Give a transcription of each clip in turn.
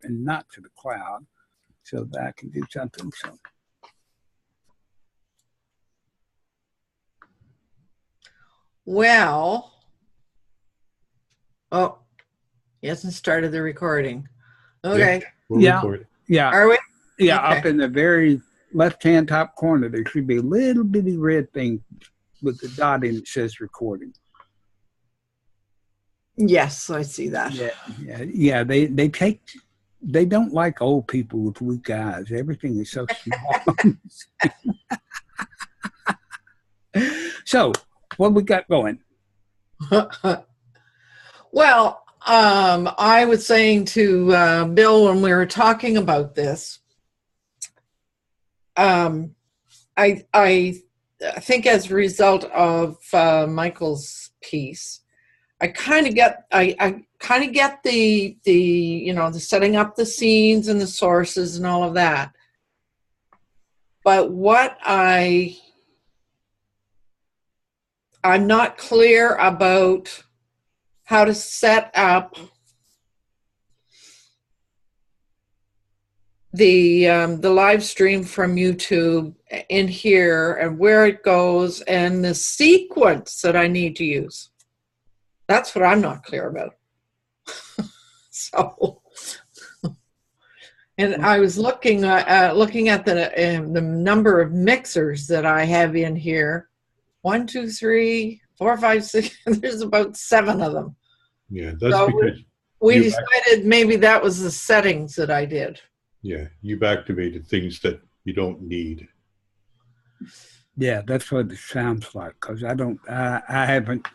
and not to the cloud, so that I can do something. So. Well, oh, he hasn't started the recording. Okay. Yeah. Are we? Yeah, okay. Up in the very left-hand top corner, there should be a little bitty red thing with the dot in it says recording. Yes, I see that. Yeah. They don't like old people with weak eyes. Everything is so small. So, what we got going? Well, I was saying to Bill when we were talking about this, I think as a result of Michael's piece, I kind of get the the setting up the scenes and the sources and all of that. But what I'm not clear about how to set up the live stream from YouTube in here and where it goes and the sequence that I need to use. That's what I'm not clear about. So, and I was looking at the number of mixers that I have in here. 1, 2, 3, 4, 5, 6. There's about 7 of them. Yeah, that's so because we decided maybe that was the settings that I did. Yeah, you've activated things that you don't need. Yeah, that's what it sounds like, because I haven't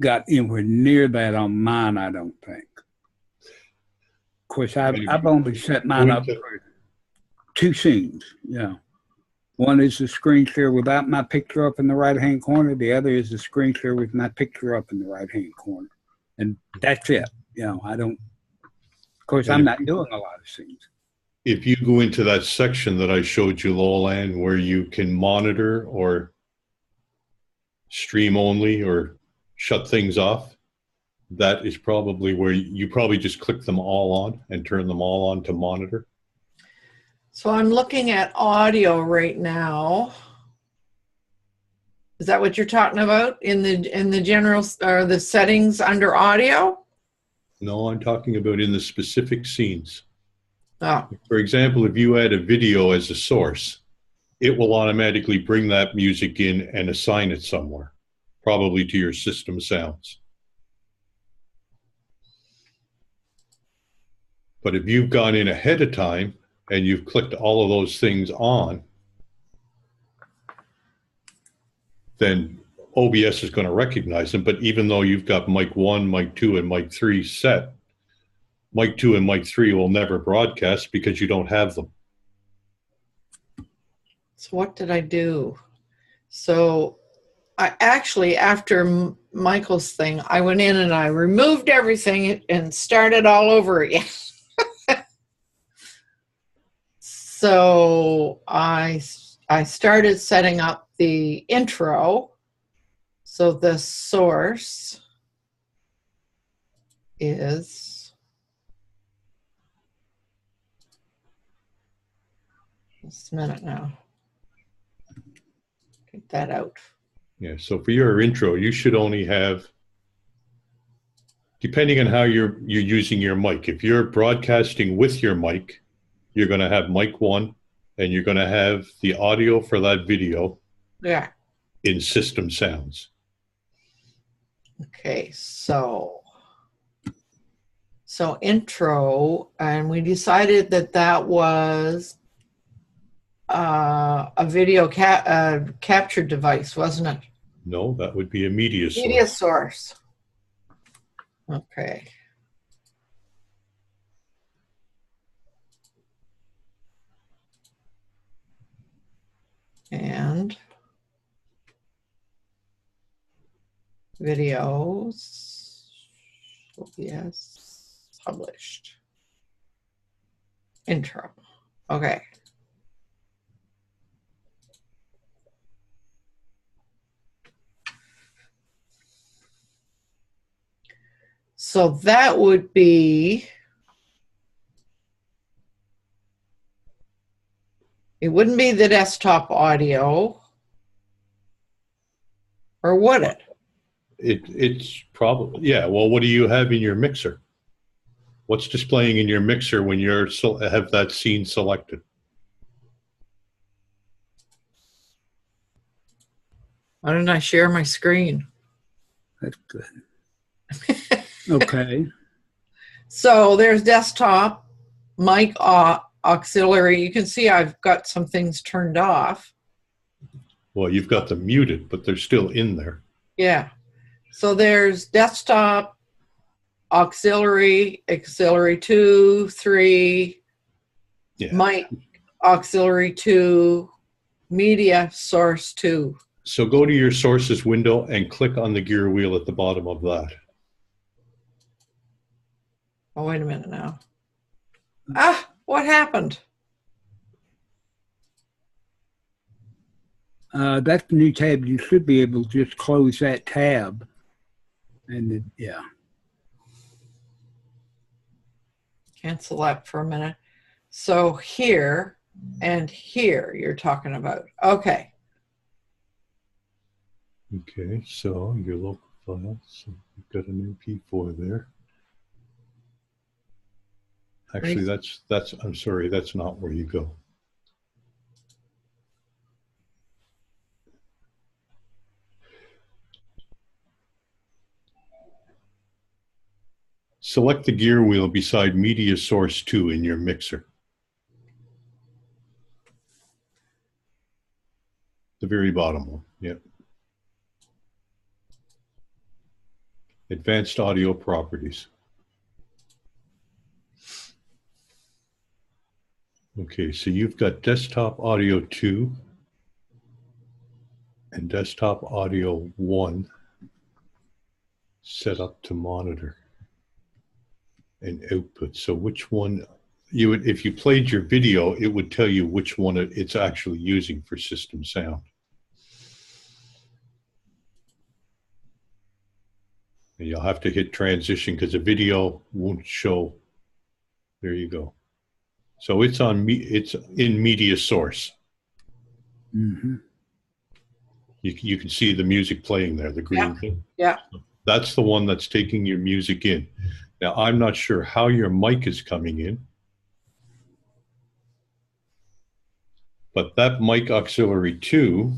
got anywhere near that on mine, I don't think. Of course, I've only set mine up for 2 scenes. Yeah. One is the screen share without my picture up in the right-hand corner. The other is the screen share with my picture up in the right-hand corner. And that's it. I don't, of course, I'm not doing a lot of scenes. If you go into that section that I showed you, Lowland, where you can monitor or stream only or shut things off, that is probably where you probably just click them all on and turn them all on to monitor. So I'm looking at audio right now. Is that what you're talking about in the general or the settings under audio? No, I'm talking about in the specific scenes. Oh. For example, if you add a video as a source, it will automatically bring that music in and assign it somewhere, probably to your system sounds. But if you've gone in ahead of time and you've clicked all of those things on, then OBS is going to recognize them. But even though you've got mic 1, mic 2, and mic 3 set, mic 2 and mic 3 will never broadcast because you don't have them. So what did I do? So I actually, after Michael's thing, I went in and I removed everything and started all over again. So I started setting up the intro. So the source is just a minute now. Get that out. Yeah, so for your intro, you should only have, depending on how you're using your mic, if you're broadcasting with your mic, you're going to have mic 1 and you're going to have the audio for that video in system sounds. Okay, so intro, and we decided that was a video capture device, wasn't it? No, that would be a media source. Media source. Okay. And videos, yes, published. Intro. Okay. So that would be It wouldn't be the desktop audio, or would it? It's probably, yeah. Well, what do you have in your mixer? What's displaying in your mixer when you're have that scene selected? Why didn't I share my screen? That's good. Okay. So there's desktop, mic auxiliary. You can see I've got some things turned off. Well, you've got them muted, but they're still in there. Yeah. So there's desktop, auxiliary, auxiliary 2, 3, Yeah. mic, auxiliary 2, media source 2. So go to your sources window and click on the gear wheel at the bottom of that. Oh, wait a minute now. Ah, what happened? That's the new tab. You should be able to just close that tab. And it, yeah. Cancel that for a minute. So here and here you're talking about. Okay. Okay, so your local files. So you've got an MP4 there. Actually, that's I'm sorry, that's not where you go. Select the gear wheel beside Media Source 2 in your mixer. The very bottom one, yep. Advanced Audio Properties. Okay, so you've got Desktop Audio 2 and Desktop Audio 1 set up to monitor and output. So which one you would, if you played your video, it would tell you which one it's actually using for system sound. And you'll have to hit transition because the video won't show. There you go. So it's on it's in media source. Mm-hmm. You can see the music playing there, the green thing. Yeah. That's the one that's taking your music in. Now, I'm not sure how your mic is coming in, but that mic auxiliary 2,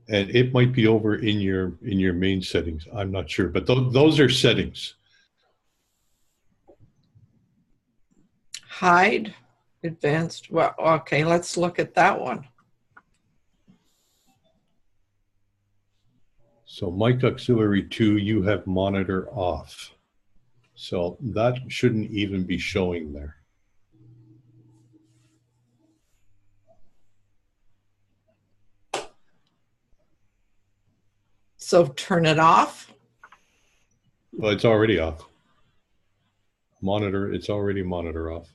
and it might be over in your main settings. I'm not sure, but those are settings. Hide, advanced. Well, okay, let's look at that one. So mic auxiliary 2, you have monitor off. So that shouldn't even be showing there. So turn it off. Well, it's already off. Monitor, it's already monitor off.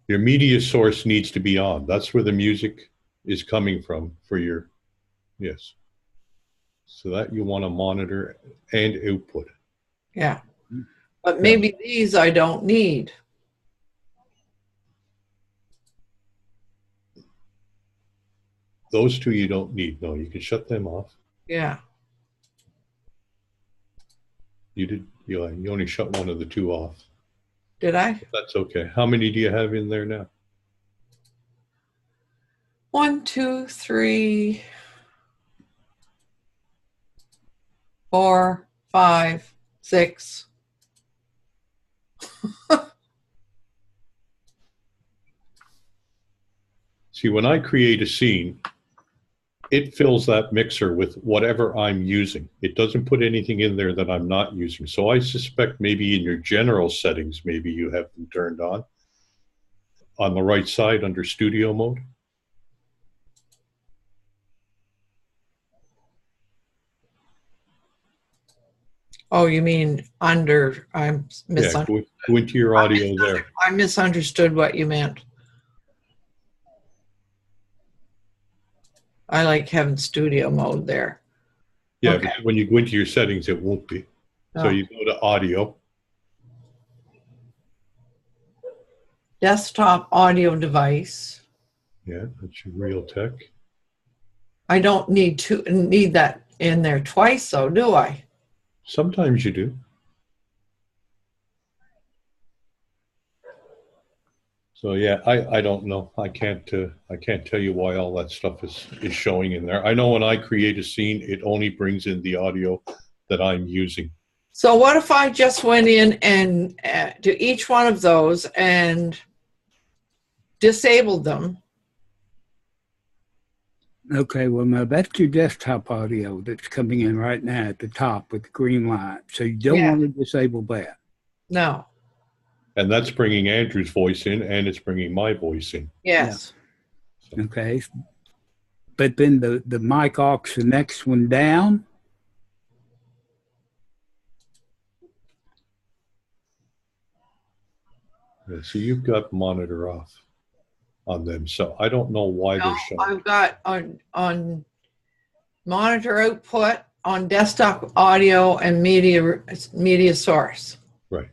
Your media source needs to be on. That's where the music is coming from for your, yes. So that you want to monitor and output. Yeah. But maybe these I don't need. Those two you don't need. No, you can shut them off. Yeah. You did. You only shut one of the two off. Did I? That's okay. How many do you have in there now? 1, 2, 3, 4, 5, 6. See, when I create a scene, it fills that mixer with whatever I'm using. It doesn't put anything in there that I'm not using. So I suspect maybe in your general settings, maybe you have them turned on the right side under studio mode. Oh, you mean under? I'm misunderstood. Yeah, go into your audio there. I misunderstood what you meant. I like having studio mode there. Yeah, Okay. but when you go into your settings, it won't be. So Oh. you go to audio. desktop audio device. Yeah, that's your real tech. I don't need that in there twice, though, do I? Sometimes you do. So yeah, I don't know. I can't tell you why all that stuff is showing in there. I know when I create a scene, it only brings in the audio that I'm using. So what if I just went in and to each one of those and disabled them? Okay, well, now that's your desktop audio that's coming in right now at the top with the green line. So you don't want to disable that. No. And that's bringing Andrew's voice in, and it's bringing my voice in. Yes. Yeah. Okay. But then the mic aux, the next one down. Yeah, so you've got monitor off on them. So I don't know why they're showing. I've got on monitor output, on desktop audio, and media source. Right.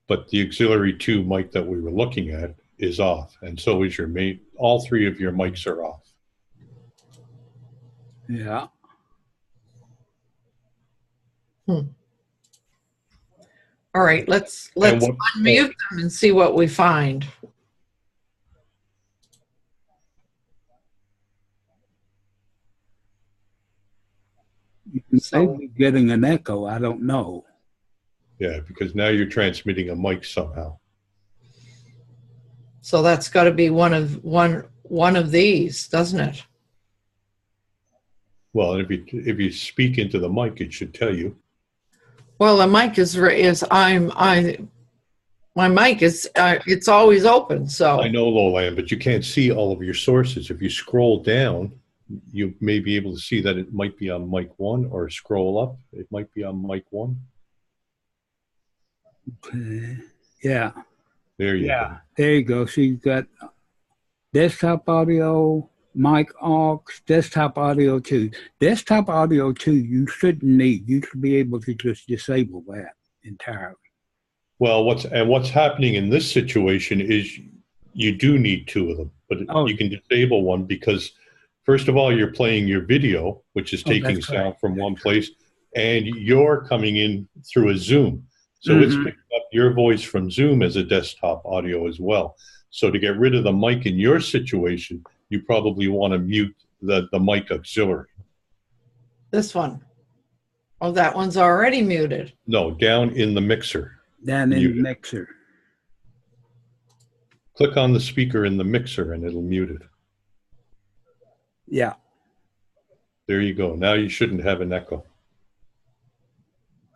But the auxiliary 2 mic that we were looking at is off, and so is your main. All three of your mics are off. Yeah. All right, let's unmute them and see what we find. You may be getting an echo. I don't know. Yeah, because now you're transmitting a mic somehow. So that's got to be one of these, doesn't it? Well, if you speak into the mic, it should tell you. Well, the mic my mic is it's always open. So I know, Lowland, but you can't see all of your sources. If you scroll down, you may be able to see that it might be on mic 1, or scroll up, it might be on mic 1. Okay. Yeah. There you go. There you go. So you've got desktop audio, mic aux, desktop audio 2. Desktop audio 2 you shouldn't need. You should be able to just disable that entirely. Well, what's happening in this situation is you do need 2 of them, but you can disable one because, first of all, you're playing your video, which is taking sound from one place, and you're coming in through a Zoom. So it's picking up your voice from Zoom as a desktop audio as well. So to get rid of the mic in your situation, you probably want to mute the mic auxiliary. This one. Oh, that one's already muted. No, down in the mixer. Down in the mixer. Click on the speaker in the mixer and it'll mute it. Yeah. There you go. Now you shouldn't have an echo.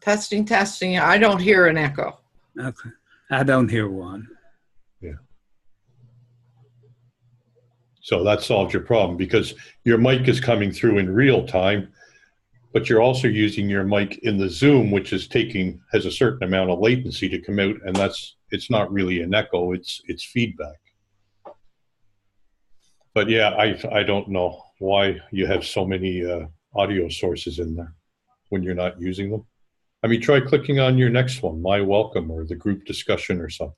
Testing, testing. I don't hear an echo. Okay. I don't hear one. Yeah. So that solves your problem because your mic is coming through in real time, but you're also using your mic in the Zoom, which has a certain amount of latency to come out, and it's not really an echo, it's feedback. But yeah, I don't know why you have so many audio sources in there when you're not using them. I mean, try clicking on your next one, My Welcome or the group discussion or something.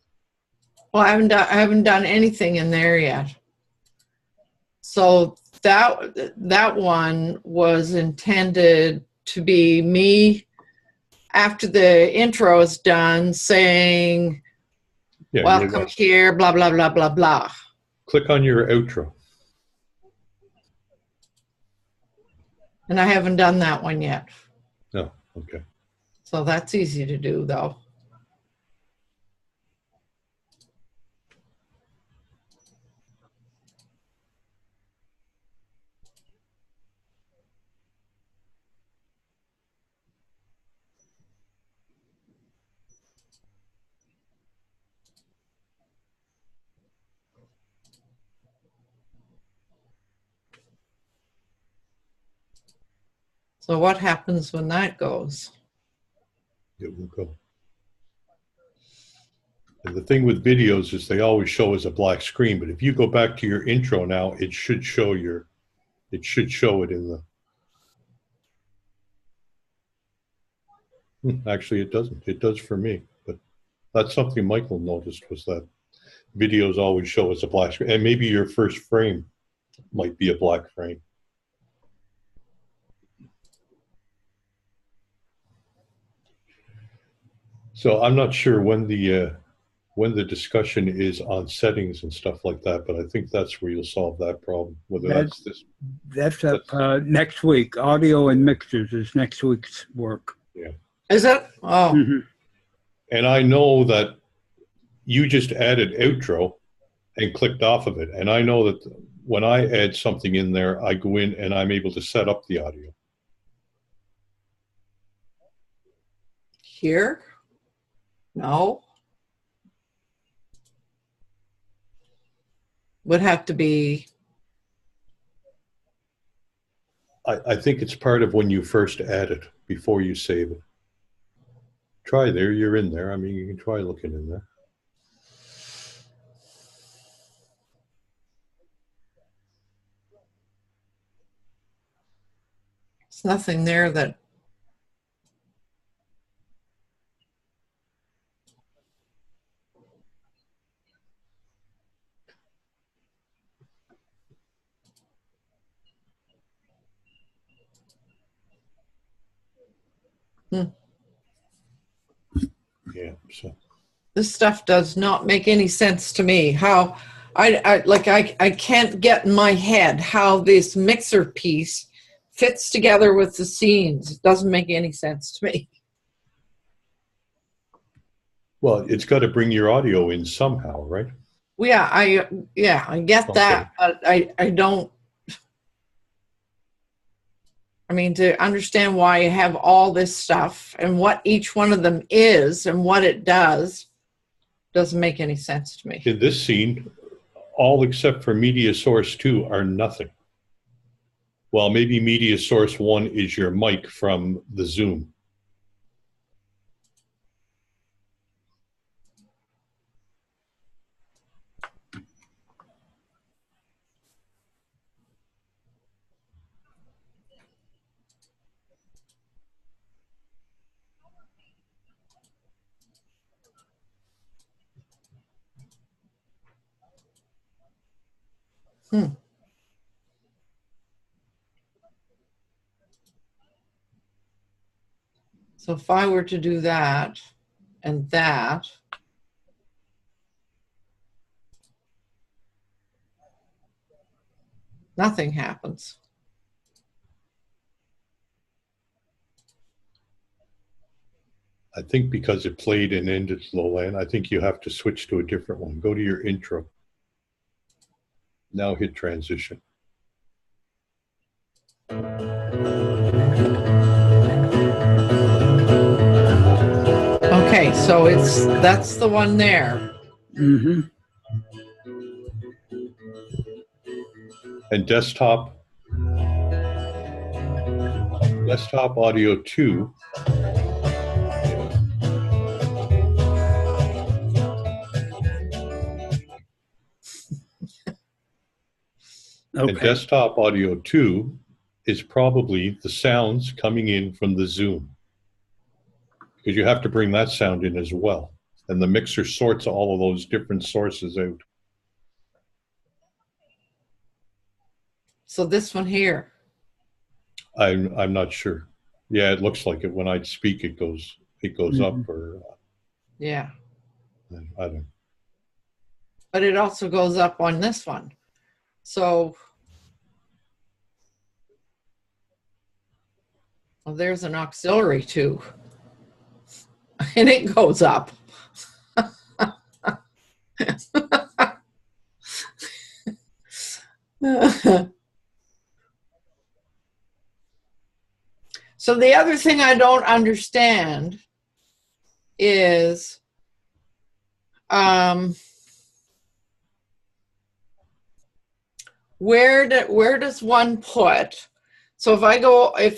Well, I haven't done anything in there yet. So that one was intended to be me after the intro is done saying, welcome here, blah, blah, blah, blah, blah. Click on your outro. And I haven't done that one yet. No, okay. So that's easy to do, though. So what happens when that goes? It will go. And the thing with videos is they always show as a black screen, but if you go back to your intro now, it should show it in the, actually it doesn't. It does for me, but That's something Michael noticed, was that videos always show as a black screen. And maybe your first frame might be a black frame. So I'm not sure when the discussion is on settings and stuff like that, but I think that's where you'll solve that problem. Whether that's this. That's up next week. Audio and mixers is next week's work. Yeah. Is it? Oh. Mm-hmm. And I know that you just added outro and clicked off of it. And I know that when I add something in there, I go in and I'm able to set up the audio. Here? No. Would have to be. I think it's part of when you first add it before you save it. Try there, you're in there. I mean, you can try looking in there. There's nothing there that. Yeah, so. This stuff does not make any sense to me. How I can't get in my head how this mixer piece fits together with the scenes. It doesn't make any sense to me. Well, it's got to bring your audio in somehow, right? Yeah, I get that, but I don't. I mean, to understand why you have all this stuff and what each one of them is and what it doesn't make any sense to me. In this scene, all except for media source 2 are nothing. Well, maybe media source 1 is your mic from the Zoom. So if I were to do that and that, nothing happens. I think because it played and ended Lowland, I think you have to switch to a different one. Go to your intro. Now hit transition. Okay, so that's the one there. Mm-hmm. And desktop audio 2. Okay. And desktop audio 2 is probably the sounds coming in from the Zoom, because you have to bring that sound in as well. And the mixer sorts all of those different sources out. So this one here. I'm not sure. Yeah, it looks like it. When I speak, it goes up, or Yeah. I don't. But it also goes up on this one. So well, there's an auxiliary too. And it goes up. So the other thing I don't understand is where does one put? So if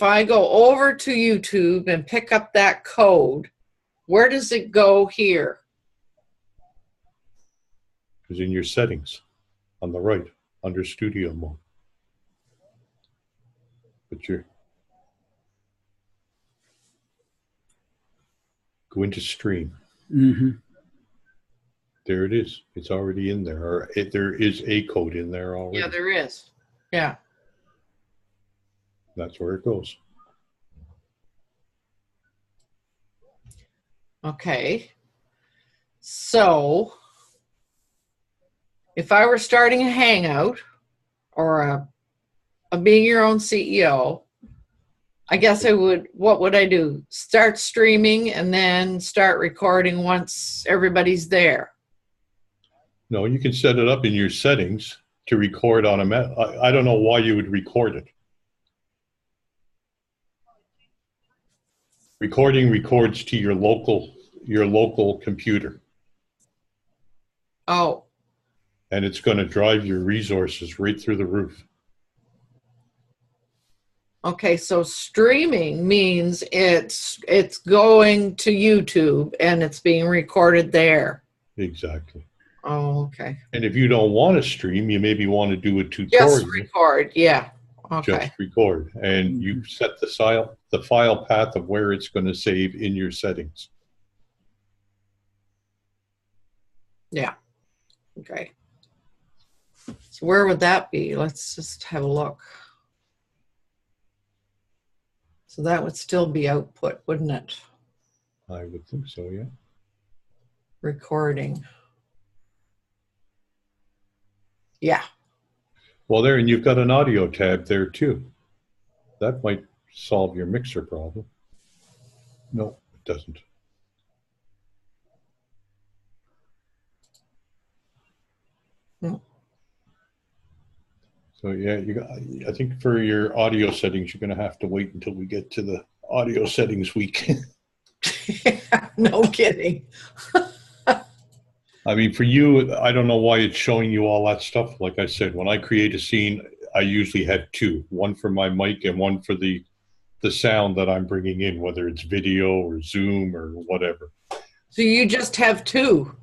I go over to YouTube and pick up that code, where does it go here? It's in your settings on the right under studio mode. But go into stream. Mm-hmm. There it is. It's already in there. Or there is a code in there already. Yeah, there is. Yeah. That's where it goes. Okay. So if I were starting a Hangout or a being your own CEO, I guess I would, what would I do? Start streaming and then start recording once everybody's there. No, you can set it up in your settings to record on I don't know why you would record it. Recording records to your local computer. Oh. And it's going to drive your resources right through the roof. Okay, so streaming means it's going to YouTube and it's being recorded there. Exactly. Oh, okay. And if you don't want to stream, you maybe want to do a tutorial. Just record, yeah. Okay. Just record. And you set the file path of where it's going to save in your settings. Yeah. Okay. So where would that be? Let's just have a look. So that would still be output, wouldn't it? I would think so, yeah. Recording. Yeah. Well, there, and you've got an audio tab there too. That might solve your mixer problem. No, it doesn't. No. So yeah, I think for your audio settings, you're going to have to wait until we get to the audio settings week. No kidding. I mean, for you, I don't know why it's showing you all that stuff. Like I said, when I create a scene, I usually have two, one for my mic and one for the sound that I'm bringing in, whether it's video or Zoom or whatever. So you just have two?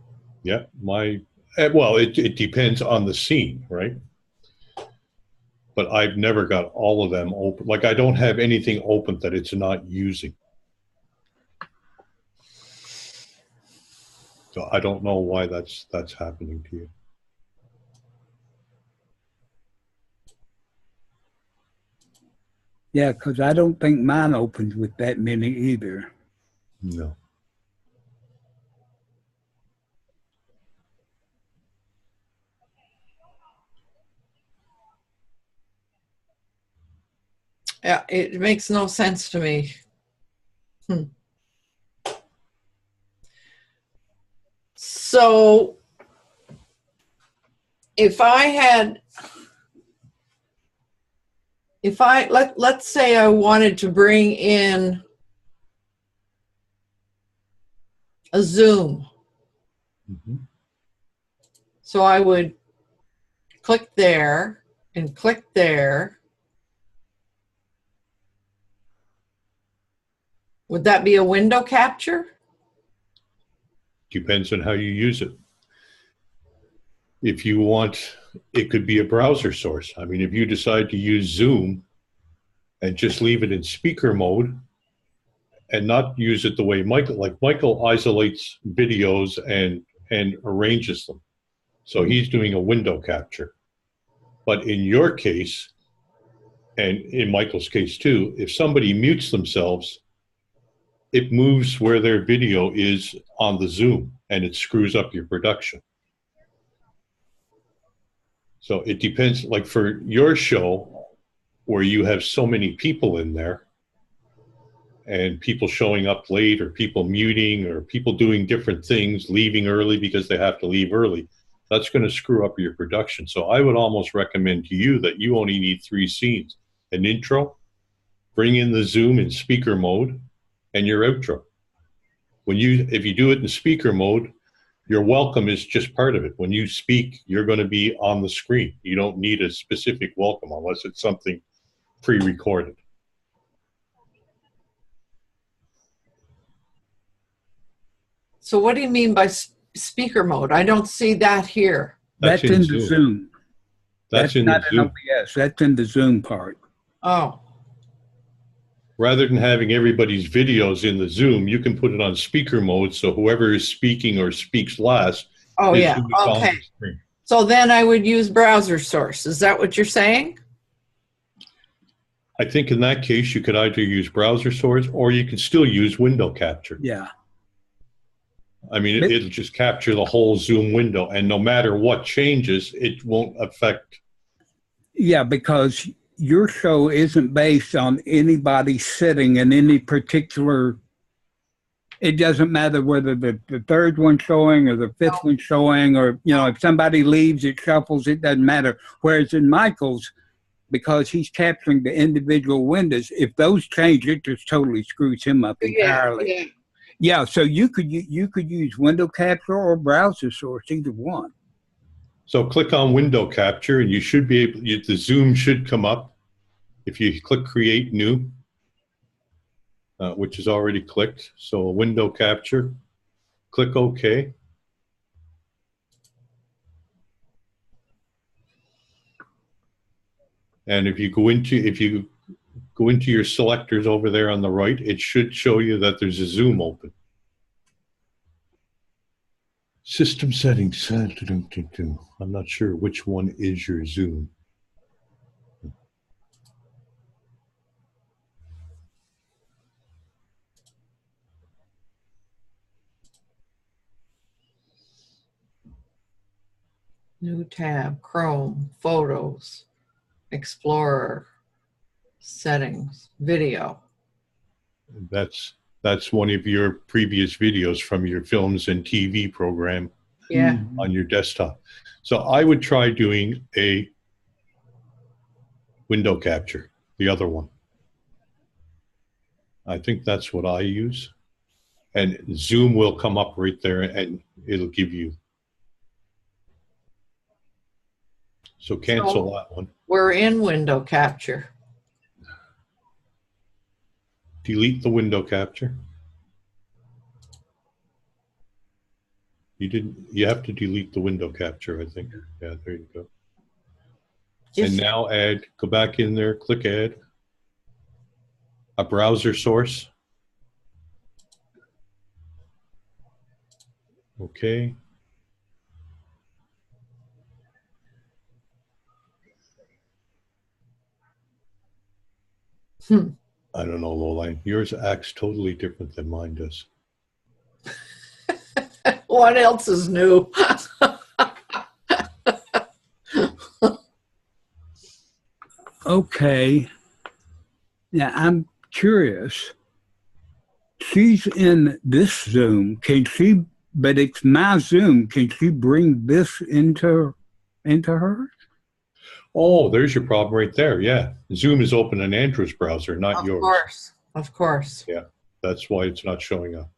Yeah, well, it depends on the scene, right? But I've never got all of them open. Like I don't have anything open that it's not using. So I don't know why that's happening to you. Yeah, because I don't think mine opens with that many either. No. Yeah, it makes no sense to me. So let's say I wanted to bring in a Zoom. Mm-hmm. So I would click there and click there. Would that be a window capture? Depends on how you use it. If you want, it could be a browser source. I mean, if you decide to use Zoom and just leave it in speaker mode and not use it the way Michael isolates videos and arranges them. So he's doing a window capture. But in your case, and in Michael's case too, if somebody mutes themselves, it moves where their video is on the Zoom and it screws up your production. So it depends, like for your show where you have so many people in there and people showing up late or people muting or people doing different things, leaving early because they have to leave early, that's going to screw up your production. So I would almost recommend to you that you only need 3 scenes: an intro, bring in the Zoom in speaker mode, and your outro. If you do it in speaker mode, your welcome is just part of it. When you speak, you're going to be on the screen. You don't need a specific welcome unless it's something pre-recorded. So what do you mean by speaker mode? I don't see that here. That's in the Zoom. That's in not the Zoom. OBS. That's in the Zoom part. Oh. Rather than having everybody's videos in the Zoom, you can put it on speaker mode so whoever is speaking or speaks last Oh, His yeah. Zoom is on Okay. the screen. So then I would use browser source. Is that what you're saying? I think in that case, you could either use browser source or you can still use window capture. Yeah. I mean, it'll just capture the whole Zoom window, and no matter what changes, it won't affect. Yeah, because your show isn't based on anybody sitting in any particular. It doesn't matter whether the third one's showing or the fifth one's showing, or, you know, if somebody leaves, it shuffles, it doesn't matter. Whereas in Michael's, because he's capturing the individual windows, if those change, it just totally screws him up entirely. Yeah. Yeah, so you could use window capture or browser source, either one. So click on window capture, and you should be able. The Zoom should come up. If you click create new, which is already clicked, so window capture, click OK. And if you go into your selectors over there on the right, it should show you that there's a Zoom open. System settings. I'm not sure which one is your Zoom. New tab, Chrome, Photos, Explorer, Settings, Video. That's one of your previous videos from your films and TV program. Yeah. On your desktop. So I would try doing a window capture, the other one. I think that's what I use. And Zoom will come up right there and it'll give you. So cancel that one. We're in window capture. Delete the window capture. You have to delete the window capture, I think. Yeah, there you go. And now go back in there, click add a browser source. Okay. I don't know, Lowline. Yours acts totally different than mine does. What else is new? Okay. Now I'm curious. She's in this Zoom. But it's my Zoom. Can she bring this into her? Oh, there's your problem right there. Yeah. Zoom is open in Andrew's browser, not yours. Of course. Yeah. That's why it's not showing up.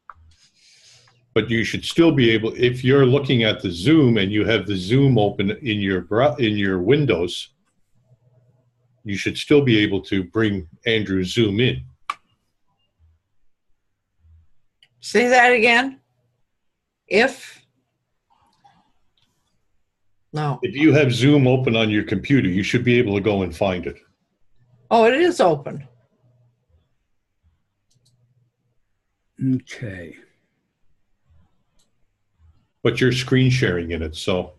But you should still be able, if you're looking at the Zoom and you have the Zoom open in your Windows, you should still be able to bring Andrew's Zoom in. Say that again. No. If you have Zoom open on your computer, you should be able to go and find it. Oh, it is open. Okay. But you're screen sharing in it, so.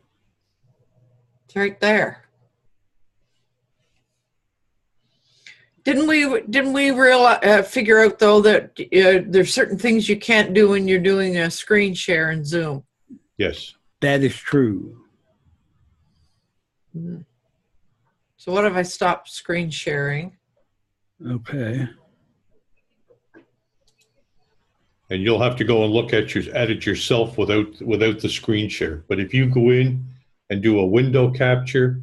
It's right there. Didn't we realize, figure out though that there's certain things you can't do when you're doing a screen share in Zoom? Yes. That is true. So what if I stop screen sharing? Okay. And you'll have to go and look at it yourself without the screen share. But if you go in and do a window capture,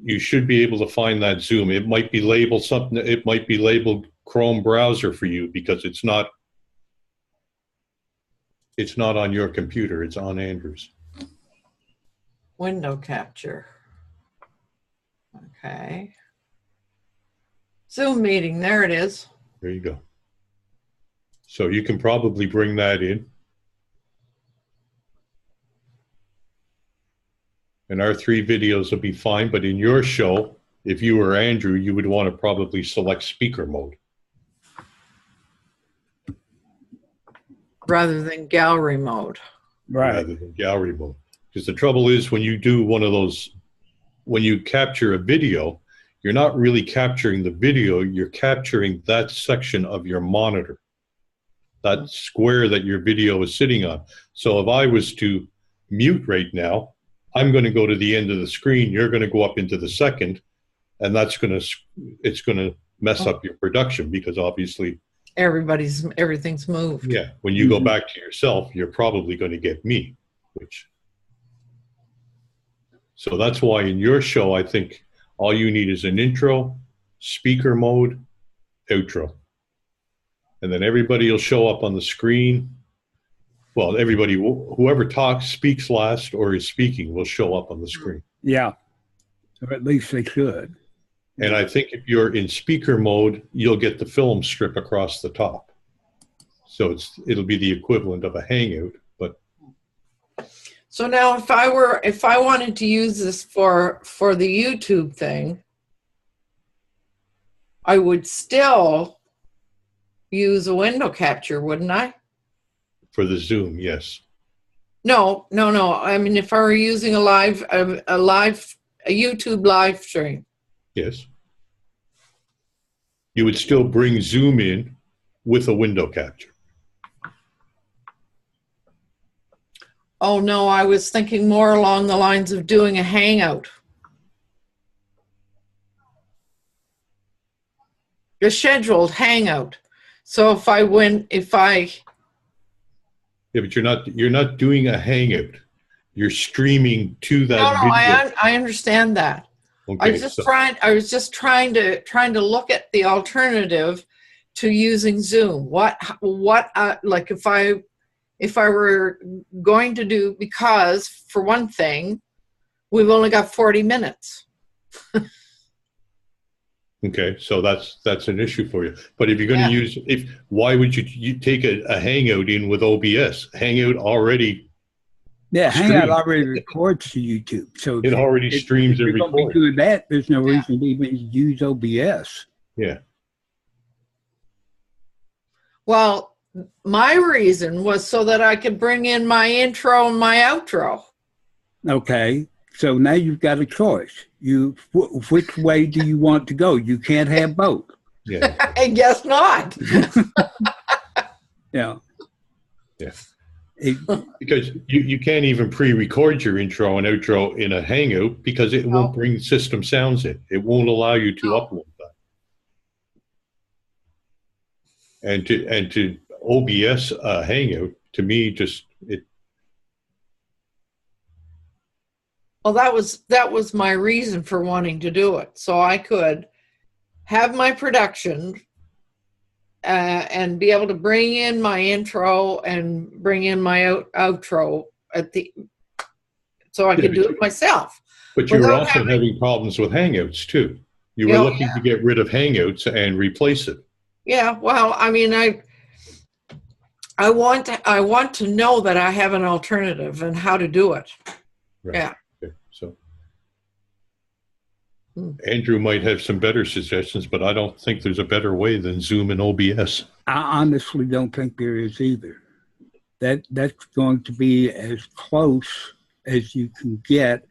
you should be able to find that Zoom. It might be labeled something. It might be labeled Chrome browser for you because it's not on your computer. It's on Andrew's. Window capture. Okay. Zoom meeting. There it is. There you go. So you can probably bring that in. And our 3 videos will be fine, but in your show, if you were Andrew, you would want to probably select speaker mode. Rather than gallery mode. Right. rather than gallery mode. Because the trouble is when you do one of those, when you capture a video, you're not really capturing the video, you're capturing that section of your monitor, that square that your video is sitting on. So if I was to mute right now, I'm going to go to the end of the screen, you're going to go up into the second, and it's going to mess up your production because obviously everything's moved. yeah, when you go back to yourself, you're probably going to get me, so that's why in your show, I think all you need is an intro, speaker mode, outro. And then everybody will show up on the screen. Well, everybody, whoever speaks last or is speaking will show up on the screen. Yeah, or at least they should. And I think if you're in speaker mode, you'll get the film strip across the top. So it'll be the equivalent of a Hangout, but. So now if I wanted to use this for the YouTube thing, I would still use a window capture, wouldn't I? For the Zoom, yes. No. I mean, if I were using a YouTube live stream. Yes. You would still bring Zoom in with a window capture. Oh no, I was thinking more along the lines of doing a Hangout. A scheduled Hangout. So Yeah, but you're not doing a Hangout. You're streaming to that video. I understand that. Okay, I was just trying to look at the alternative to using Zoom. What like if I were going to do, because for one thing, we've only got 40 minutes. Okay, so that's an issue for you. But if you're going to why would you take a Hangout in with OBS? Hangout already. Yeah, Hangout already records to YouTube, so it already streams and records. If you're going to be doing that, there's no reason to even use OBS. Yeah. Well, my reason was so that I could bring in my intro and my outro. Okay, so now you've got a choice. Which way do you want to go? You can't have both. Yeah. I guess not. Yeah. Yeah. Because you can't even pre-record your intro and outro in a Hangout because it won't bring system sounds in. It won't allow you to upload that. And to OBS Hangout, to me, Well, that was my reason for wanting to do it, so I could have my production and be able to bring in my intro and bring in my outro so I could do it myself. But you were also having problems with Hangouts too. You were looking to get rid of Hangouts and replace it. Yeah, well, I mean, I want to know that I have an alternative and how to do it. Right. Yeah. Okay. So Andrew might have some better suggestions, but I don't think there's a better way than Zoom and OBS. I honestly don't think there is either. That's going to be as close as you can get.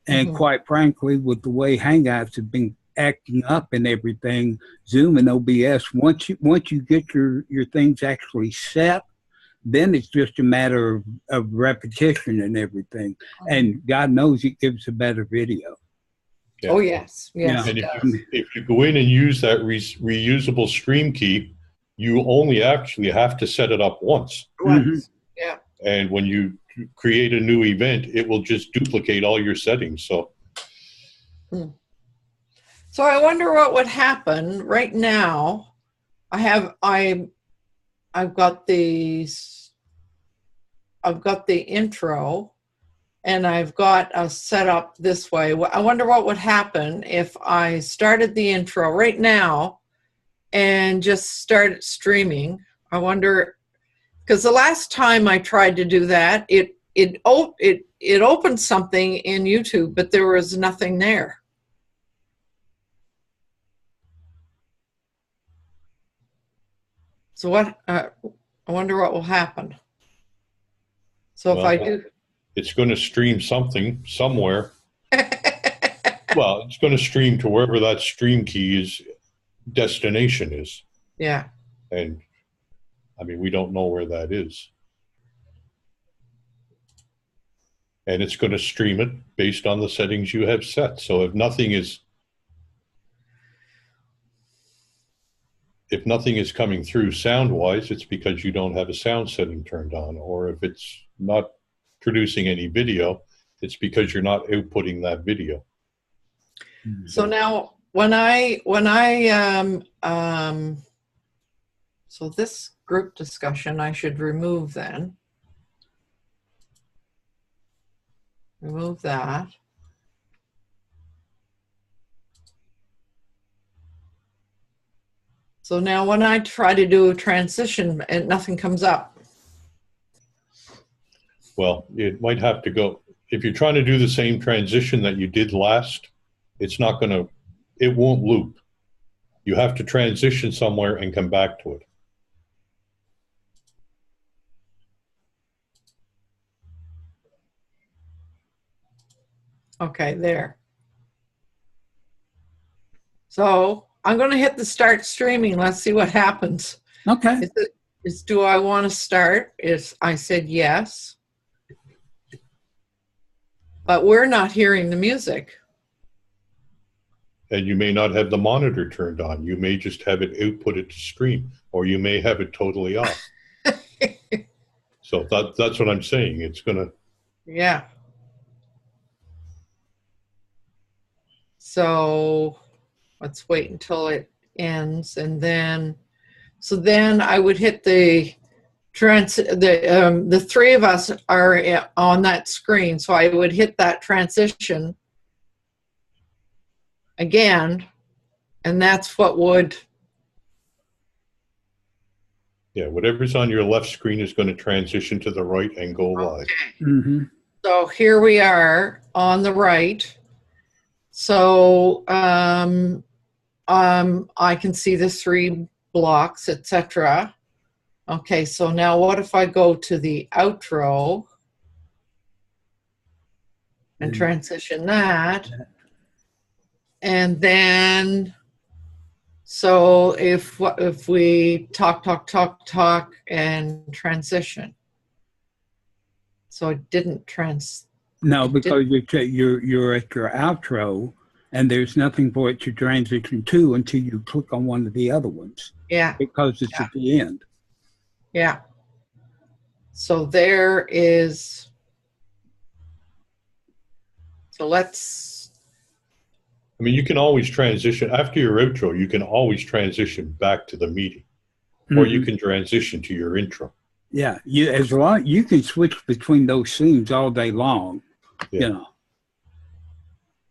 And quite frankly, with the way Hangouts have been acting up and everything, Zoom and OBS, once you get your things actually set, then it's just a matter of repetition and everything. And God knows it gives a better video. Yeah. Oh, yes. Yes. And if you go in and use that reusable stream key, you only actually have to set it up once. Yeah. And when you create a new event, it will just duplicate all your settings. So I wonder what would happen right now. I've got the intro and I've got a setup this way. I wonder what would happen if I started the intro right now and just started streaming. I wonder, because the last time I tried to do that, it opened something in YouTube, but there was nothing there. So I wonder what will happen. So if Well, I do, it's going to stream something somewhere. Well, it's going to stream to wherever that stream key is, destination is. yeah. And I mean, we don't know where that is. And it's going to stream it based on the settings you have set. So if nothing is coming through sound-wise, it's because you don't have a sound setting turned on. Or if it's not producing any video, it's because you're not outputting that video. So now so this group discussion I should remove then. Remove that. So now when I try to do a transition and nothing comes up. Well, it might have to go, if you're trying to do the same transition that you did last, it won't loop. You have to transition somewhere and come back to it. Okay, there. So I'm going to hit the start streaming. Let's see what happens. Okay. Do I want to start? I said yes. But we're not hearing the music. And you may not have the monitor turned on. You may just have it outputted to stream, or you may have it totally off. So that's what I'm saying. It's going to... Yeah. So let's wait until it ends, and then, so then I would hit the three of us are on that screen, so I would hit that transition again, and that's what would... Yeah, whatever's on your left screen is going to transition to the right and go live. Okay. Mm-hmm. So here we are on the right. So I can see the 3 blocks, etc. Okay, so now what if I go to the outro and transition that? And then, so if we talk and transition. So it didn't No, because you're at your outro, and there's nothing for it to transition to until you click on one of the other ones. Yeah. Because it's at the end. Yeah. So there is. So let's. I mean, you can always transition after your outro. You can always transition back to the meeting, or you can transition to your intro. Yeah, you can switch between those scenes all day long. Yeah. You know,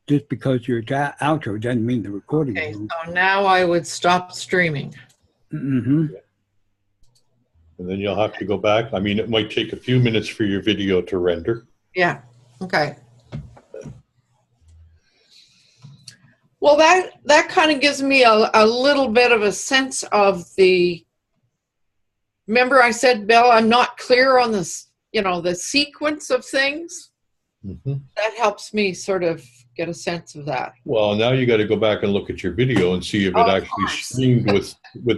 just because your outro doesn't mean the recording. Okay, so now I would stop streaming. Mm-hmm. Yeah. And then you'll have to go back. I mean, it might take a few minutes for your video to render. Yeah. Okay. Well, that kind of gives me a little bit of a sense of the. Remember, I said, Bill, I'm not clear on this. You know, the sequence of things. Mm-hmm. That helps me sort of get a sense of that. Well, now you got to go back and look at your video and see if it actually streamed with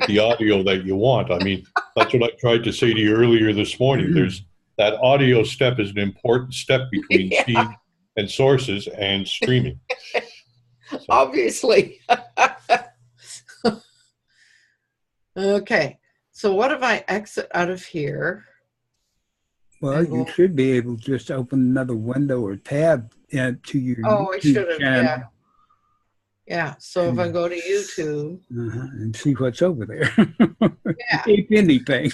the audio that you want. I mean, that's what I tried to say to you earlier this morning. There's that audio step is an important step between feed and sources and streaming. So. Obviously. Okay. So what if I exit out of here? Well, you should be able to just open another window or tab to your YouTube channel. Yeah. Yeah. So if I go to YouTube and see what's over there, yeah. If anything.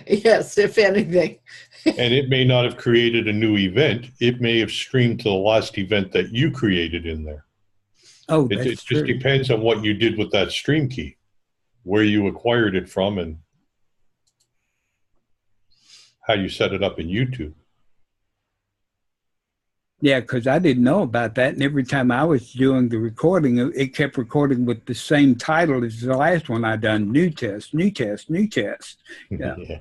Yes, if anything. And it may not have created a new event. It may have streamed to the last event that you created in there. Oh, it just depends on what you did with that stream key, where you acquired it from, and how you set it up in YouTube. Yeah, because I didn't know about that. And every time I was doing the recording, it kept recording with the same title as the last one I done, new test, new test, new test. Yeah. Yeah.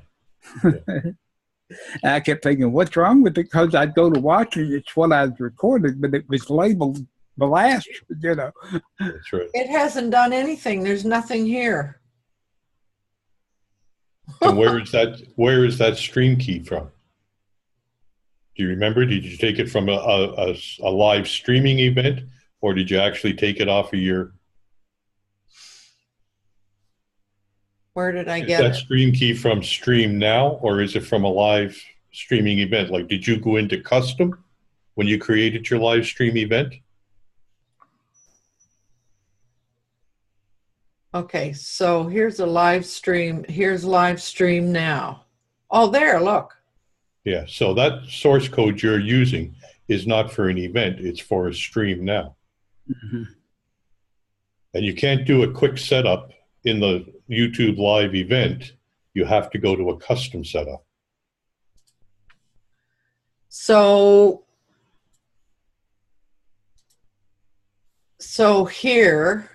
And I kept thinking, what's wrong with it? Because I'd go to watch it. It's what I was recording, but it was labeled blast, you know. That's right. It hasn't done anything. There's nothing here. And where is that stream key from? Do you remember? Did you take it from a live streaming event, or did you actually take it off of your? Where did I Is get that it? stream key from Stream Now, or is it from a live streaming event? Like, did you go into custom when you created your live stream event? Okay, so here's a live stream. Here's live stream now. Oh, there, look. Yeah, so that source code you're using is not for an event, it's for a stream now. Mm-hmm. And you can't do a quick setup in the YouTube live event. You have to go to a custom setup. So here,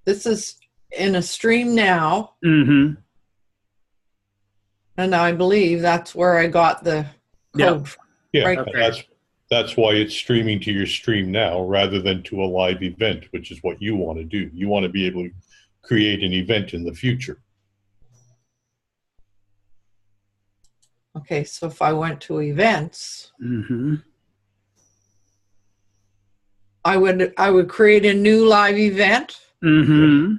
this is in a stream now. Mm-hmm. And I believe that's where I got the code from. Yeah, Right. and that's why it's streaming to your stream now rather than to a live event, which is what you want to do. You want to be able to create an event in the future. Okay, so if I went to events, Mm-hmm. I would create a new live event. Mm-hmm.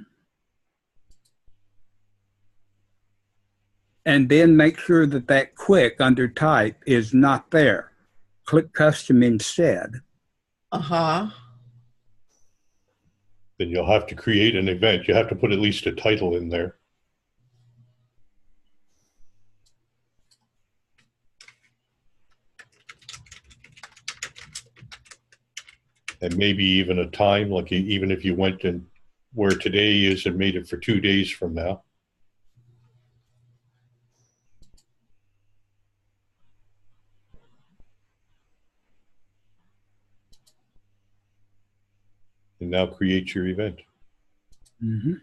And then make sure that that quick under type is not there. Click custom instead. Uh-huh. Then you'll have to create an event. You have to put at least a title in there. And maybe even a time, like even if you went and where today is and made it for 2 days from now. And now create your event. Mm-hmm.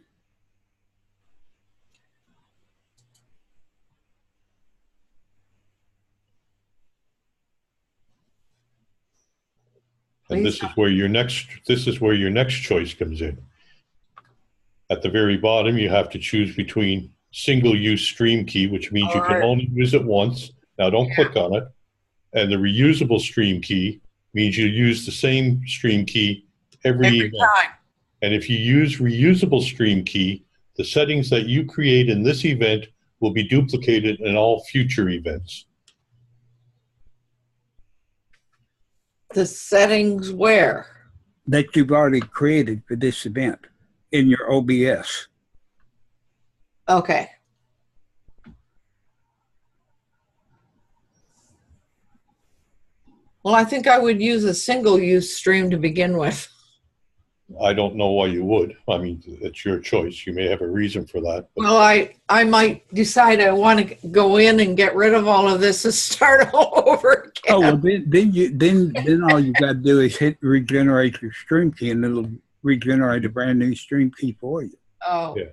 And this is where your next choice comes in. At the very bottom, you have to choose between single-use stream key, which means you can only use it once. Now don't click on it. And the reusable stream key means you use the same stream key every event. time. And if you use reusable stream key, the settings that you create in this event will be duplicated in all future events. The settings where? That you've already created for this event in your OBS. Okay. Well, I think I would use a single-use stream to begin with. I don't know why you would. I mean, it's your choice. You may have a reason for that. But Well, I might decide I want to go in and get rid of all of this and start all over again. Oh well, then all you got to do is hit regenerate your stream key, and it'll regenerate a brand new stream key for you. Oh. Yeah.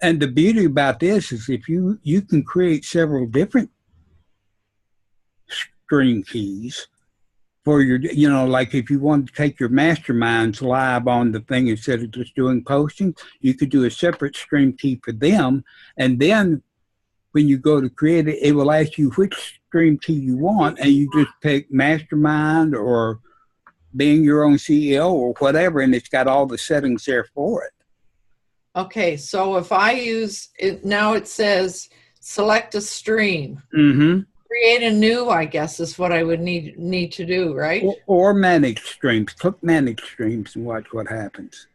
And the beauty about this is if you can create several different stream keys for your, you know, like if you want to take your masterminds live on the thing instead of just doing posting, you could do a separate stream key for them. And then when you go to create it, it will ask you which stream key you want, and you just pick mastermind or being your own CEO or whatever, and it's got all the settings there for it. Okay, so if I use it, now it says select a stream. Mm-hmm. Create a new, I guess, is what I would need to do, right? Or manage streams. Click manage streams and watch what happens.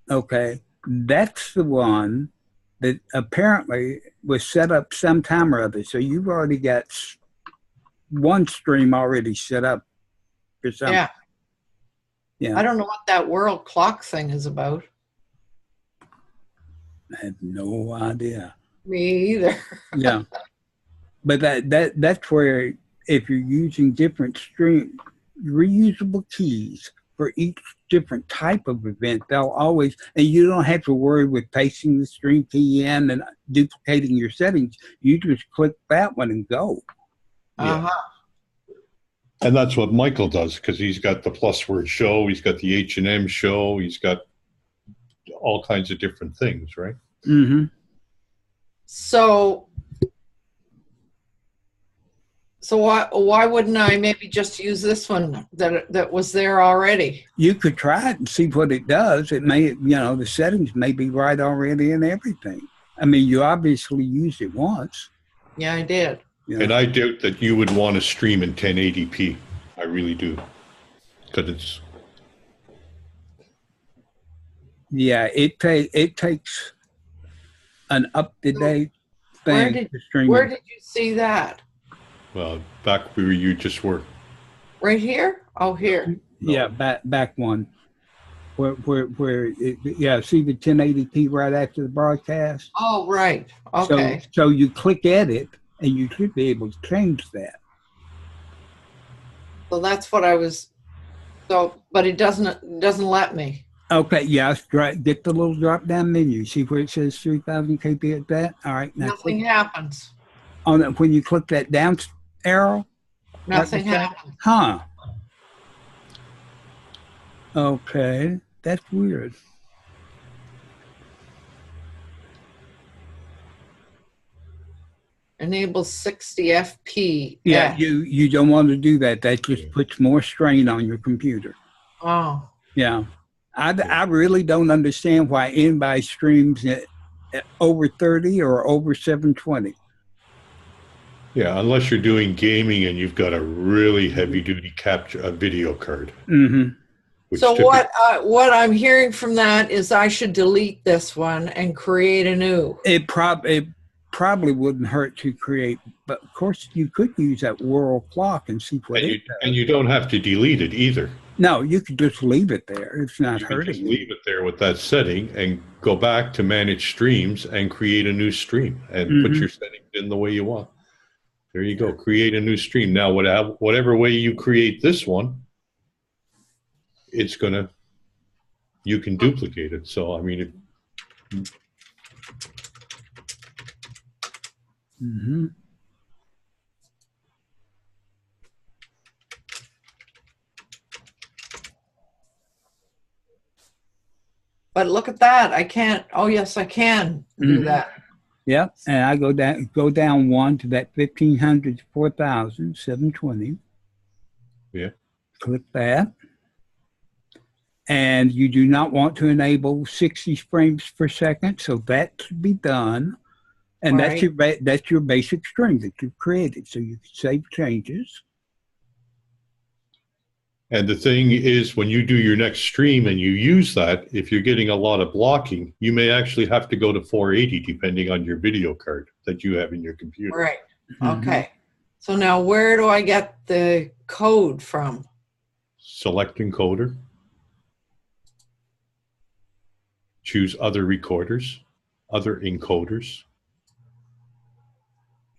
Okay, that's the one that apparently was set up sometime or other. So you've already got one stream already set up for something. Yeah. Yeah. I don't know what that world clock thing is about. I have no idea. Me either. Yeah. But that's where if you're using different stream reusable keys for each different type of event. They'll always, and you don't have to worry with pasting the stream key in and duplicating your settings. You just click that one and go. Uh-huh. And that's what Michael does, because he's got the plus word show, he's got the H&M show, he's got all kinds of different things, right? Mm-hmm. So why wouldn't I maybe just use this one that was there already? You could try it and see what it does. It may, the settings may be right already and everything. I mean, you obviously used it once. Yeah, I did. And I doubt that you would want to stream in 1080p. I really do. Because it's... Yeah, it takes an up-to-date thing to stream. Where did you see that? Well, back where you just were. Right here? Oh, here. No. Yeah, back one. Where see the 1080p right after the broadcast? Oh, right. Okay. So you click edit, and you should be able to change that. So that's what I was. So, but it doesn't let me. Okay, yes, get the little drop-down menu. See where it says 3000 kb at that? All right. Now Nothing happens. When you click that down arrow? Nothing happens. Huh. Okay, that's weird. Enable 60 fps. Yeah, you don't want to do that. That just puts more strain on your computer. Oh. Yeah. I really don't understand why anybody streams at over 30 or over 720. Yeah, unless you're doing gaming and you've got a really heavy-duty video card. Mm-hmm. So what I'm hearing from that is I should delete this one and create a new. It probably wouldn't hurt to create, but of course you could use that world clock and see what it does. And you don't have to delete it either. No, you could just leave it there. It's not hurting. Just leave it there with that setting and go back to manage streams and create a new stream and put your settings in the way you want. There you go. Create a new stream. Now, whatever way you create this one, you can duplicate it. So, I mean, But look at that. I can't. Oh, yes, I can do that. Yeah, and I go down one to that 1500 to 4000, 720. Yeah. Click that. And you do not want to enable 60 frames per second, so that should be done. And that's your basic string that you've created, so you can save changes. And the thing is, when you do your next stream and you use that, if you're getting a lot of blocking, you may actually have to go to 480 depending on your video card that you have in your computer. Right. Okay. So now where do I get the code from? Select encoder. Choose other recorders, other encoders.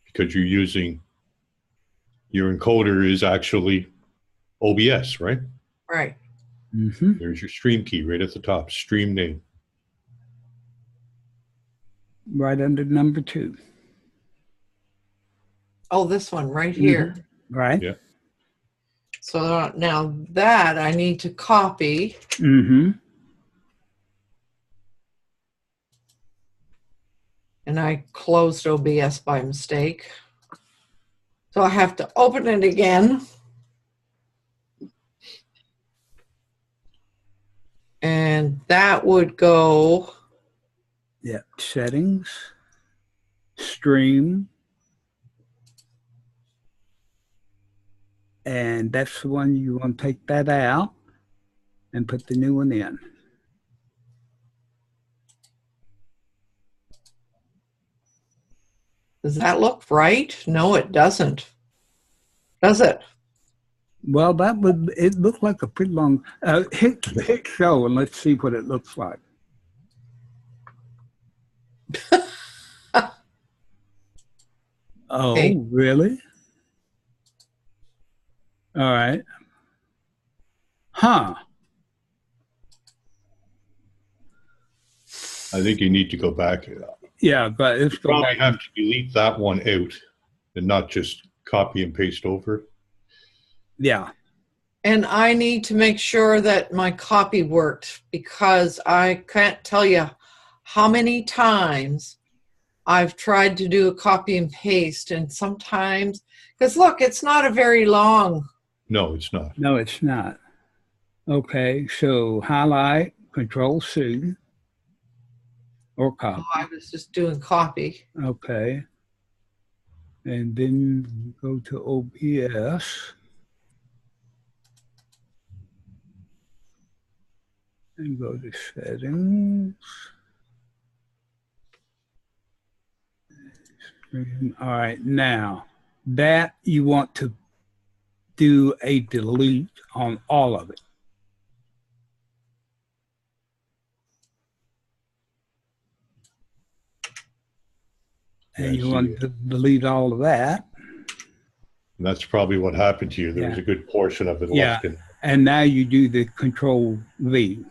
Because you're using, your encoder is actually OBS, right? Right. There's your stream key right at the top, stream name. Right under number 2. Oh, this one right here. Right. Yeah. So now that I need to copy. And I closed OBS by mistake. So I have to open it again. And that would go. Yeah, settings, stream. And that's the one you want to take that out and put the new one in. Does that look right? No, it doesn't. Does it? Well, it looked like a pretty long, hit show and let's see what it looks like. Oh, Hey. Really? All right. Huh. I think you need to go back. Yeah, but it's go Probably back. have to delete that one out and not just copy and paste over. Yeah. And I need to make sure that my copy worked, because I can't tell you how many times I've tried to do a copy and paste, and sometimes, because look, it's not a very long. No, it's not. No, it's not. Okay, so highlight, Control C, or copy. I was just doing copy. Okay. And then go to OBS. And go to settings. All right, now that you want to do a delete on all of it. And you want to delete all of that. And that's probably what happened to you. There was a good portion of it left in. And now you do the Control V,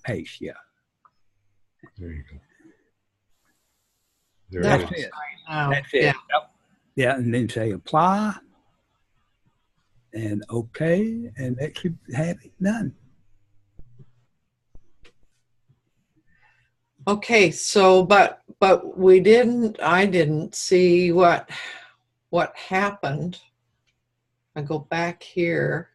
paste, yeah. There you go. There That's it is. it. Now. That's it. Yeah. Yep. Yeah, and then say apply and okay, and that should have it done. Okay, so but I didn't see what happened. I go back here.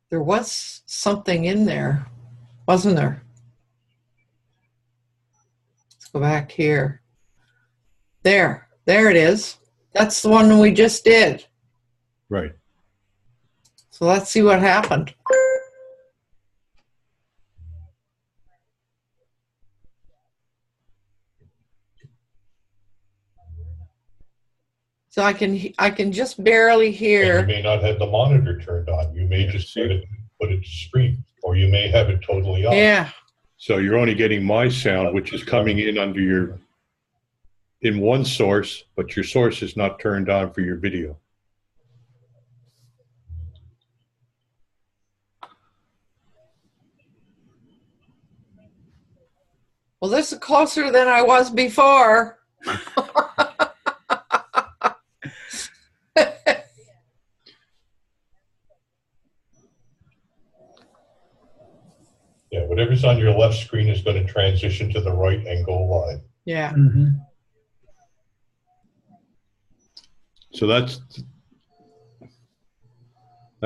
There was something in there, wasn't there? Let's go back here. There it is. That's the one we just did. Right. So let's see what happened. So I can just barely hear. And you may not have the monitor turned on. You may just put it to stream, or you may have it totally off. Yeah. So you're only getting my sound, which is coming in under in one source, but your source is not turned on for your video. Well, this is closer than I was before. Yeah, whatever's on your left screen is going to transition to the right and go live. Yeah. Mm-hmm. So that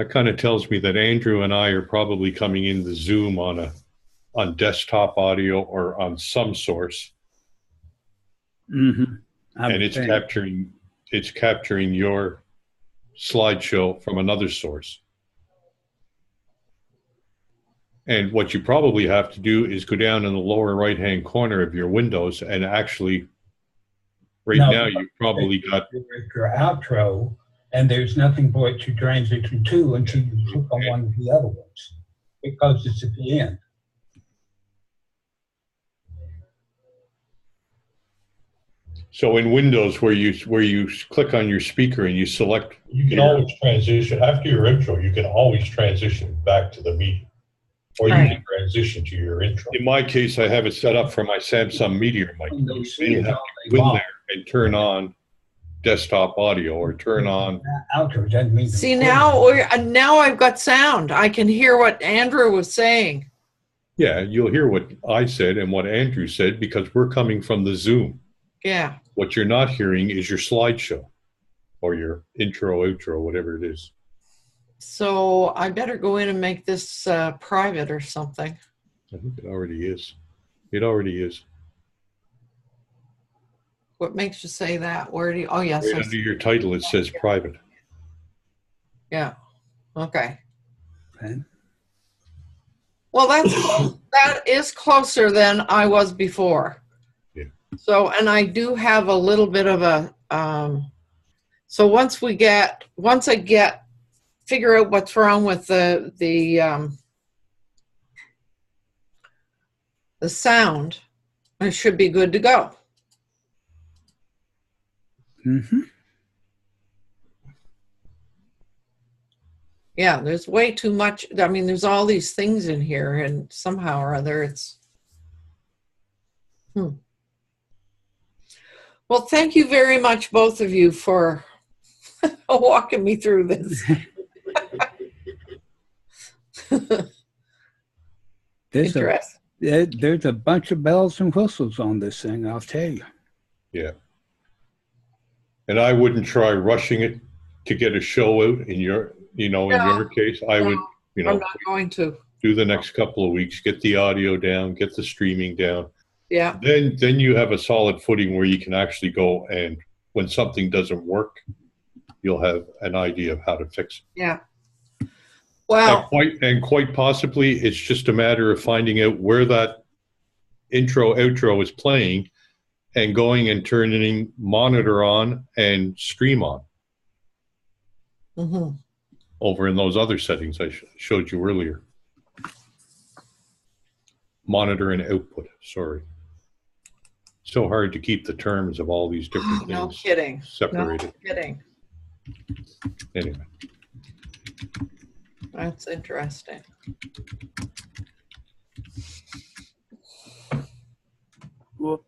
kind of tells me that Andrew and I are probably coming in the Zoom on desktop audio or on some source. Mm-hmm. And it's capturing your slideshow from another source. And what you probably have to do is go down in the lower right-hand corner of your windows and actually, now you've probably got your outro, and there's nothing for it to transition to until you click on one of the other ones, because it's at the end. So in Windows, where you click on your speaker and you select, you can always transition after your intro. You can always transition back to the media, or you can transition to your intro. In my case, I have it set up for my Samsung Meteor mic. You have to go in there and turn on desktop audio or turn on outro. See, now I've got sound. I can hear what Andrew was saying. Yeah, you'll hear what I said and what Andrew said because we're coming from the Zoom. Yeah. What you're not hearing is your slideshow or your intro, outro, whatever it is. So I better go in and make this private or something. I think it already is. It already is. What makes you say that? Where do you? Oh, yes. Right under your title, it says private. Yeah. Okay. Okay. Well, that is closer than I was before. Yeah. So, and I do have a little bit of a. So once I figure out what's wrong with the sound, I should be good to go. Mm-hmm. Yeah, there's way too much. I mean, there's all these things in here, and somehow or other it's. Well, thank you very much, both of you, for walking me through this. Interesting. There's a bunch of bells and whistles on this thing, I'll tell you. Yeah. And I wouldn't try rushing it to get a show out in your, in your case. I would, I'm not going to. Do the next couple of weeks, get the audio down, get the streaming down. Yeah. Then you have a solid footing where you can actually go, and when something doesn't work, you'll have an idea of how to fix it. Yeah. Well, and quite possibly, it's just a matter of finding out where that intro outro is playing, and going and turning monitor on and stream on. Mm-hmm. Over in those other settings I showed you earlier. Monitor and output. Sorry. So hard to keep the terms of all these different things separated. No kidding. Anyway. That's interesting. Well,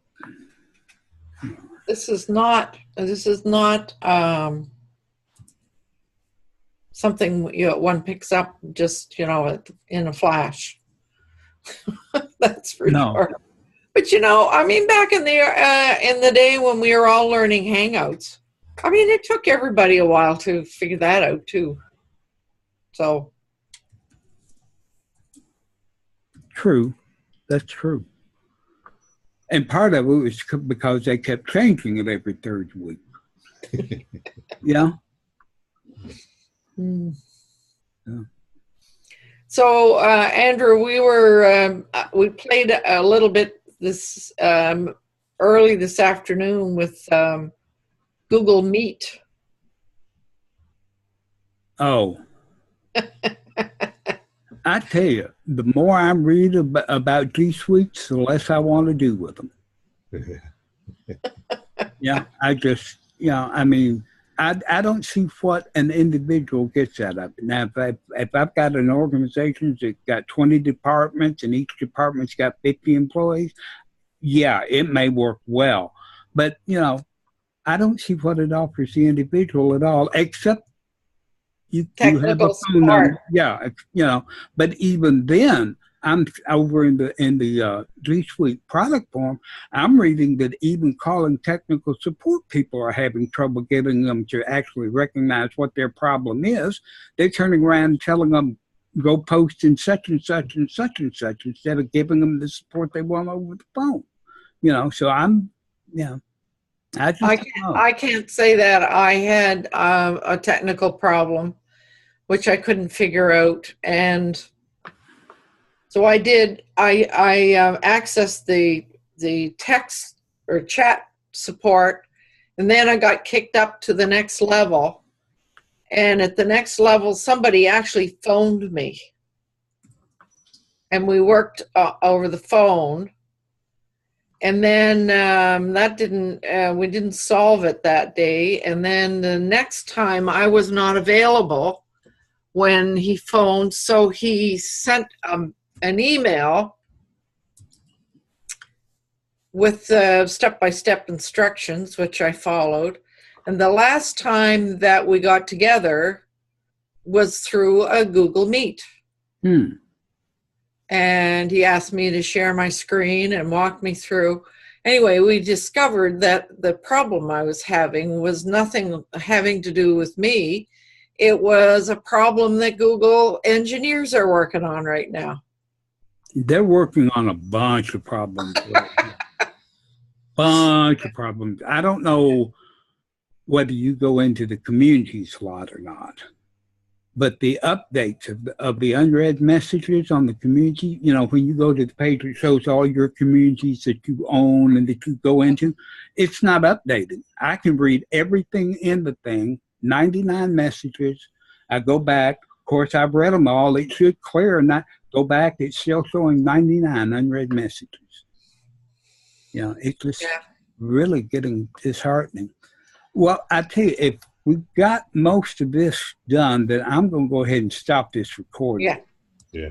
This is not something one picks up just in a flash. That's for sure. But I mean, back in the day when we were all learning Hangouts, I mean, it took everybody a while to figure that out too. So true, that's true. And part of it was because they kept changing it every third week. Yeah. Mm. Yeah. So, Andrew, we played a little bit this early this afternoon with Google Meet. Oh. I tell you, the more I read about G Suites, the less I want to do with them. Yeah, I just, I mean, I don't see what an individual gets out of it. Now, if I've got an organization that's got 20 departments and each department's got 50 employees, yeah, it may work well. But, I don't see what it offers the individual at all, except you have a phone number. Yeah, but even then, I'm over in the G Suite product form. I'm reading that even calling technical support people are having trouble getting them to actually recognize what their problem is. They're turning around and telling them, go post in such and such and such and such, instead of giving them the support they want over the phone. So I'm, I can't say that I had a technical problem, which I couldn't figure out, and so I did. I accessed the text or chat support, and then I got kicked up to the next level. And at the next level, somebody actually phoned me, and we worked over the phone. And then we didn't solve it that day. And then the next time I was not available when he phoned, so he sent an email with step-by-step instructions, which I followed. And the last time that we got together was through a Google Meet. And he asked me to share my screen and walk me through. Anyway, we discovered that the problem I was having was nothing having to do with me. It was a problem that Google engineers are working on right now. They're working on a bunch of problems. Bunch of problems. I don't know whether you go into the community slot or not, but the updates of the unread messages on the community, when you go to the page, it shows all your communities that you own and that you go into. It's not updated. I can read everything in the thing, 99 messages. I go back. Of course, I've read them all. It should clear, and I go back. It's still showing 99 unread messages. It's just really getting disheartening. Well, I tell you, we've got most of this done. Then I'm going to go ahead and stop this recording. Yeah. Yeah.